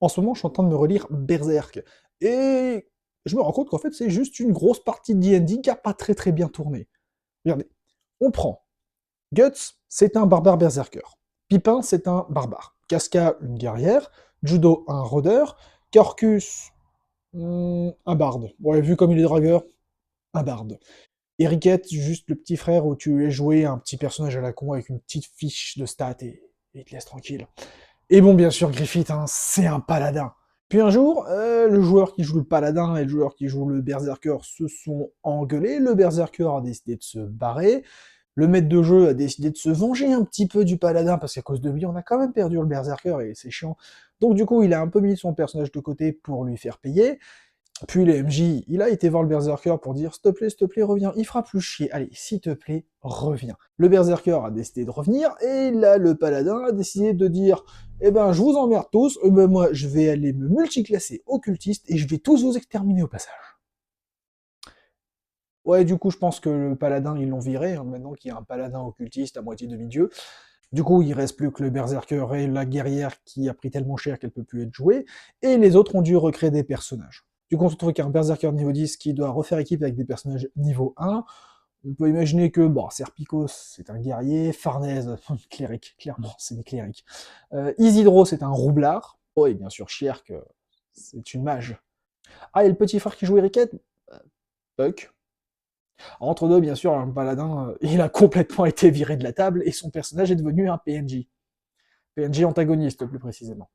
En ce moment, je suis en train de me relire Berserk, et je me rends compte qu'en fait, c'est juste une grosse partie de D&D qui a pas très très bien tourné. Regardez, on prend Guts, c'est un barbare berserker. Pipin, c'est un barbare. Casca, une guerrière. Judo, un rôdeur. Carcus, un barde. Ouais, vu comme il est dragueur, un barde. Eriquette, juste le petit frère où tu es joué un petit personnage à la con avec une petite fiche de stats et il te laisse tranquille. Et bon, bien sûr, Griffith, hein, c'est un paladin. Puis un jour, le joueur qui joue le paladin et le joueur qui joue le berserker se sont engueulés. Le berserker a décidé de se barrer. Le maître de jeu a décidé de se venger un petit peu du paladin, parce qu'à cause de lui, on a quand même perdu le berserker, et c'est chiant. Donc du coup, il a un peu mis son personnage de côté pour lui faire payer. Puis le MJ, il a été voir le berserker pour dire s'il te plaît, reviens, il fera plus chier, allez, s'il te plaît, reviens. Le berserker a décidé de revenir, et là, le paladin a décidé de dire eh ben, je vous emmerde tous, ben, moi, je vais aller me multiclasser occultiste, et je vais tous vous exterminer au passage. Ouais, du coup, je pense que le paladin, ils l'ont viré, hein, maintenant qu'il y a un paladin occultiste à moitié demi-dieu. Du coup, il reste plus que le berserker et la guerrière qui a pris tellement cher qu'elle peut plus être jouée, et les autres ont dû recréer des personnages. Du coup, on se retrouve avec un berserker niveau 10 qui doit refaire équipe avec des personnages niveau 1. On peut imaginer que, bon, Serpicos, c'est un guerrier, Farnèse, cléric, clairement, c'est des clérics. Isidro, c'est un roublard. Oh, et bien sûr, Shierk, c'est une mage. Ah, et le petit frère qui joue Eriquette, Puck. Entre deux, bien sûr, un paladin, il a complètement été viré de la table et son personnage est devenu un PNJ. PNJ antagoniste, plus précisément.